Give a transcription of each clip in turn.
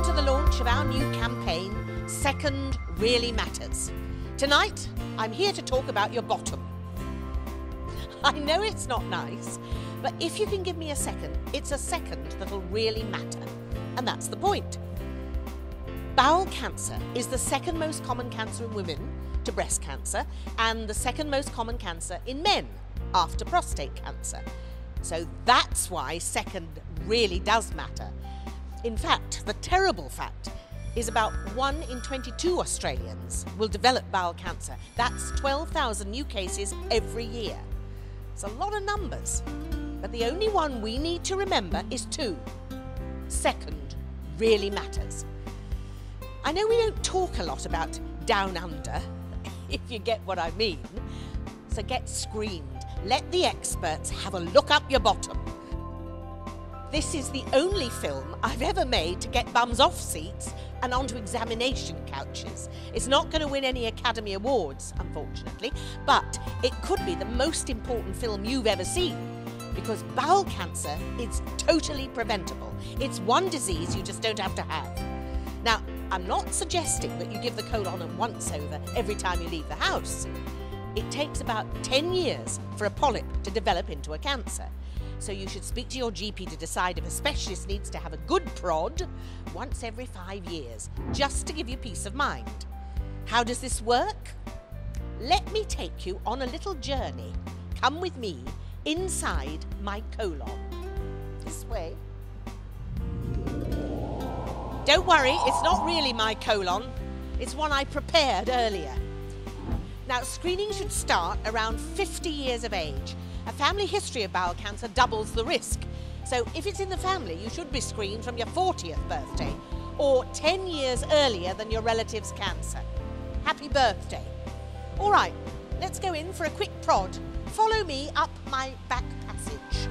to the launch of our new campaign, Second Really Matters. Tonight, I'm here to talk about your bottom. I know it's not nice, but if you can give me a second, it's a second that'll really matter. And that's the point. Bowel cancer is the second most common cancer in women to breast cancer and the second most common cancer in men after prostate cancer. So that's why second really does matter. In fact, the terrible fact is about 1 in 22 Australians will develop bowel cancer. That's 12,000 new cases every year. It's a lot of numbers, but the only one we need to remember is 2. Second really matters. I know we don't talk a lot about down under, if you get what I mean. So get screened. Let the experts have a look up your bottom. This is the only film I've ever made to get bums off seats and onto examination couches. It's not going to win any Academy Awards, unfortunately, but it could be the most important film you've ever seen, because bowel cancer is totally preventable. It's one disease you just don't have to have. Now, I'm not suggesting that you give the colon a once-over every time you leave the house. It takes about 10 years for a polyp to develop into a cancer. So you should speak to your GP to decide if a specialist needs to have a good prod once every 5 years, just to give you peace of mind. How does this work? Let me take you on a little journey. Come with me inside my colon. This way. Don't worry, it's not really my colon. It's one I prepared earlier. Now, screening should start around 50 years of age. A family history of bowel cancer doubles the risk. So if it's in the family, you should be screened from your 40th birthday or 10 years earlier than your relative's cancer. Happy birthday. All right, let's go in for a quick prod. Follow me up my back passage.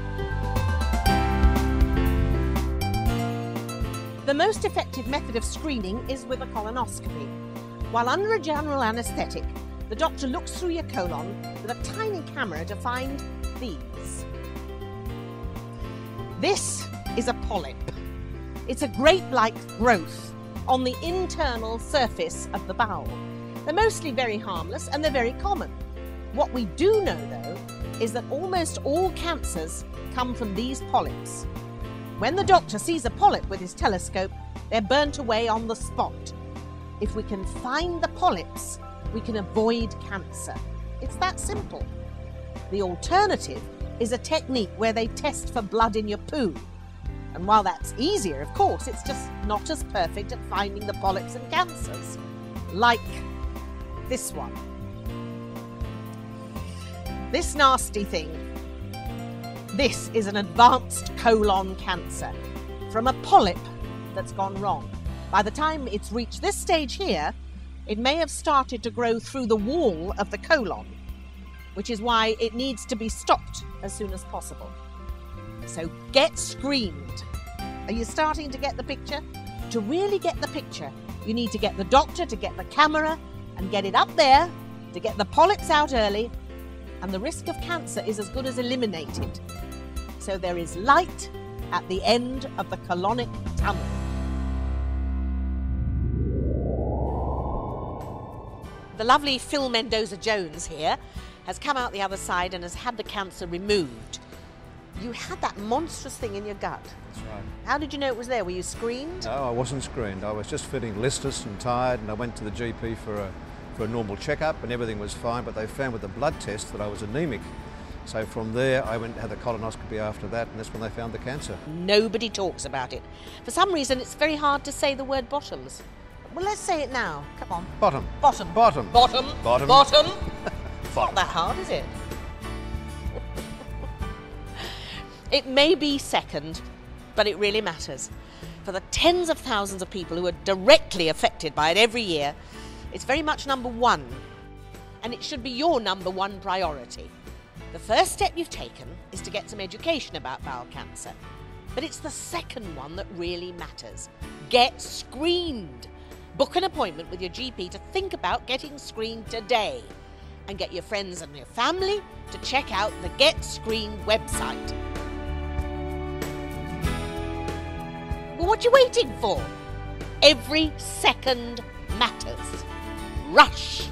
The most effective method of screening is with a colonoscopy. While under a general anaesthetic, the doctor looks through your colon with a tiny camera to find these. This is a polyp. It's a grape-like growth on the internal surface of the bowel. They're mostly very harmless and they're very common. What we do know, though, is that almost all cancers come from these polyps. When the doctor sees a polyp with his telescope, they're burnt away on the spot. If we can find the polyps, we can avoid cancer. It's that simple. The alternative is a technique where they test for blood in your poo. And while that's easier, of course, it's just not as perfect at finding the polyps and cancers. Like this one. This nasty thing. This is an advanced colon cancer from a polyp that's gone wrong. By the time it's reached this stage here, it may have started to grow through the wall of the colon, which is why it needs to be stopped as soon as possible. So get screened. Are you starting to get the picture? To really get the picture, you need to get the doctor to get the camera and get it up there to get the polyps out early, and the risk of cancer is as good as eliminated. So there is light at the end of the colonic tunnel. The lovely Phil Mendoza-Jones here has come out the other side and has had the cancer removed. You had that monstrous thing in your gut. That's right. How did you know it was there? Were you screened? No, I wasn't screened. I was just feeling listless and tired, and I went to the GP for a normal checkup and everything was fine, but they found with the blood test that I was anemic. So from there, I went and had the colonoscopy after that, and that's when they found the cancer. Nobody talks about it. For some reason, it's very hard to say the word bottoms. Well, let's say it now. Come on. Bottom. Bottom. Bottom. Bottom. Bottom. Bottom. It's not that hard, is it? It may be second, but it really matters. For the tens of thousands of people who are directly affected by it every year, it's very much number one. And it should be your number one priority. The first step you've taken is to get some education about bowel cancer. But it's the second one that really matters. Get screened. Book an appointment with your GP to think about getting screened today. And get your friends and your family to check out the Get Screened website. Well, what are you waiting for? Every second matters. Rush!